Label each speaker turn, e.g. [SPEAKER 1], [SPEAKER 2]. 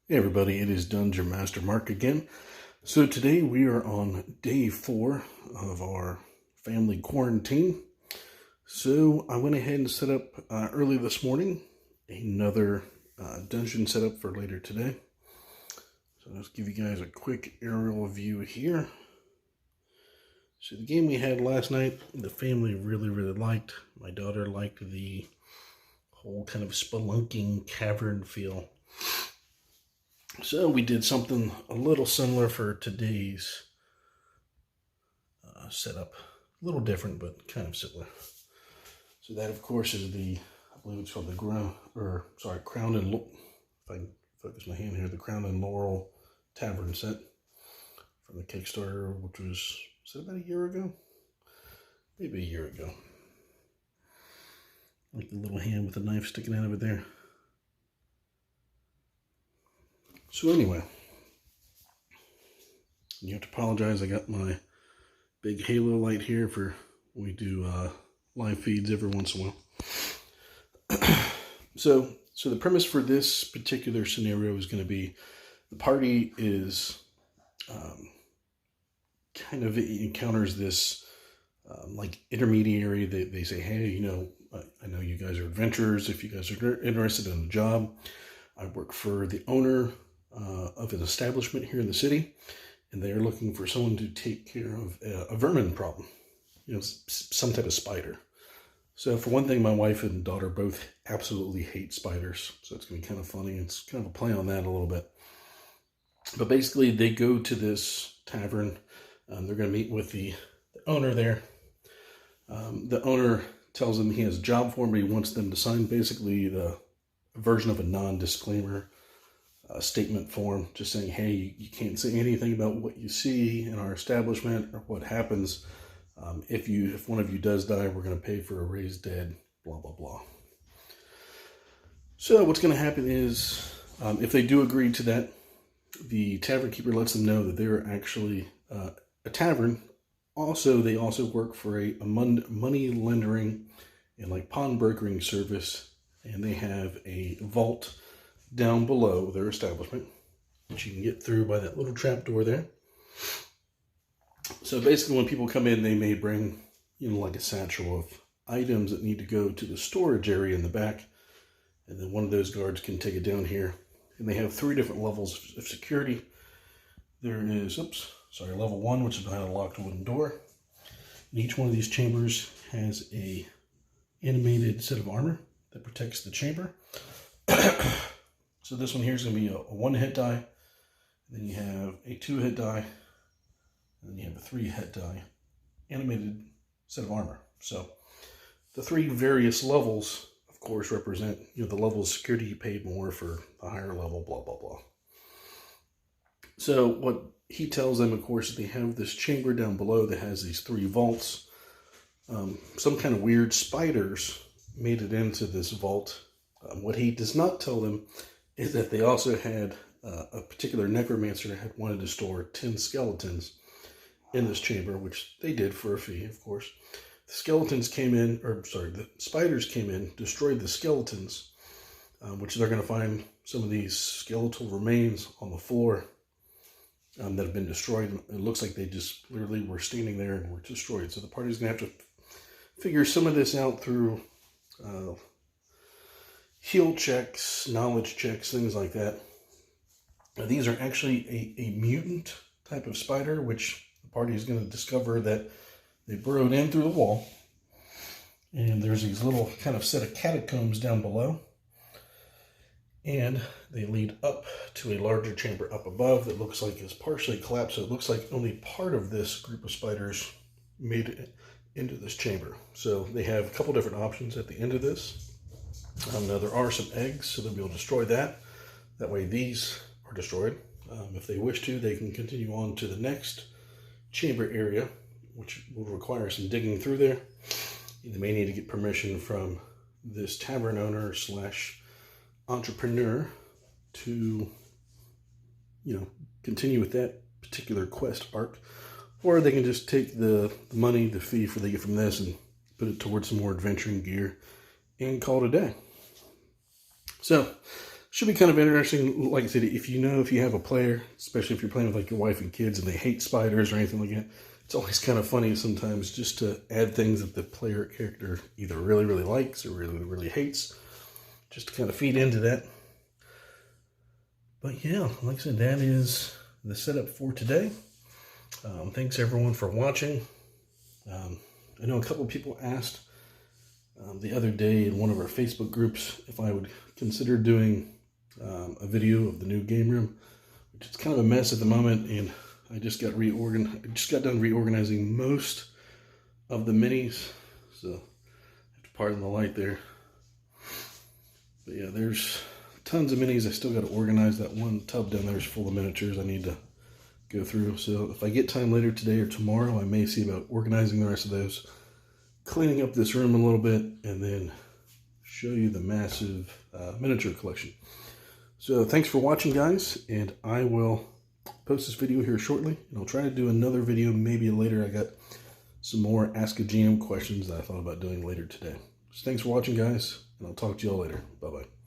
[SPEAKER 1] Hey everybody, it is Dungeon Master Mark again. So today we are on day 4 of our family quarantine. So I went ahead and set up early this morning another dungeon setup for later today. So let's give you guys a quick aerial view here. So the game we had last night, the family really liked. My daughter liked the whole kind of spelunking cavern feel. So we did something a little similar for today's setup. A little different, but kind of similar. So that, of course, is I believe it's called the Crown and, if I can focus my hand here, the Crown and Laurel Tavern set from the Kickstarter, which was it about a year ago? Maybe a year ago. Like the little hand with the knife sticking out of it there. So anyway, you have to apologize. I got my big halo light here for when we do live feeds every once in a while. So the premise for this particular scenario is going to be the party is kind of encounters this like intermediary. They say, hey, I know you guys are adventurers. If you guys are interested in a job, I work for the owner of an establishment here in the city, and they are looking for someone to take care of a vermin problem, some type of spider. So for one thing, my wife and daughter both absolutely hate spiders, so it's going to be kind of funny. It's kind of a play on that a little bit. But basically, they go to this tavern. They're going to meet with the owner there. The owner tells them he has a job for them, but he wants them to sign basically the version of a non-disclaimer statement form, just saying, hey, you can't say anything about what you see in our establishment or what happens. If one of you does die, we're going to pay for a raised dead, blah, blah, blah. So what's going to happen is, if they do agree to that, the tavern keeper lets them know that they're actually a tavern. They also work for a money lending and like pawn brokering service, and they have a vault down below their establishment, which you can get through by that little trap door there. So basically, when people come in, they may bring, like a satchel of items that need to go to the storage area in the back, and then one of those guards can take it down here. And they have 3 different levels of security. There is, level 1, which is behind a locked wooden door. And each one of these chambers has a animated set of armor that protects the chamber. So this one here is going to be a 1-hit die. Then you have a 2-hit die. And then you have a 3-hit die. Animated set of armor. So the 3 various levels, of course, represent the level of security you paid more for the higher level, blah, blah, blah. So what he tells them, of course, is they have this chamber down below that has these 3 vaults. Some kind of weird spiders made it into this vault. What he does not tell them is that they also had a particular necromancer that had wanted to store 10 skeletons in this chamber, which they did for a fee, of course. The spiders came in, destroyed the skeletons, which they're going to find some of these skeletal remains on the floor that have been destroyed. It looks like they just literally were standing there and were destroyed. So the party's going to have to figure some of this out through heal checks, knowledge checks, things like that. Now, these are actually a mutant type of spider, which the party is going to discover that they burrowed in through the wall. And there's these little kind of set of catacombs down below. And they lead up to a larger chamber up above that looks like it's partially collapsed. So it looks like only part of this group of spiders made it into this chamber. So they have a couple different options at the end of this. Now there are some eggs, so they'll be able to destroy that. That way these are destroyed. If they wish to, they can continue on to the next chamber area, which will require some digging through there. They may need to get permission from this tavern owner / entrepreneur to, continue with that particular quest arc. Or they can just take the money, the fee they get from this, and put it towards some more adventuring gear and call it a day. So should be kind of interesting. Like I said, if you have a player, especially if you're playing with like your wife and kids and they hate spiders or anything like that, it's always kind of funny sometimes just to add things that the player character either really, really likes or really, really hates, just to kind of feed into that. But yeah, like I said, that is the setup for today. Thanks everyone for watching. I know a couple people asked the other day in one of our Facebook groups if I would consider doing a video of the new game room, which is kind of a mess at the moment, and I just got done reorganizing most of the minis, so I have to pardon the light there. But yeah, there's tons of minis. I still got to organize. That one tub down there is full of miniatures I need to go through. So if I get time later today or tomorrow, I may see about organizing the rest of those, cleaning up this room a little bit, and then show you the massive miniature collection. So thanks for watching, guys, and I will post this video here shortly, and I'll try to do another video maybe later. I got some more Ask a GM questions that I thought about doing later today. So thanks for watching, guys, and I'll talk to you all later. Bye-bye.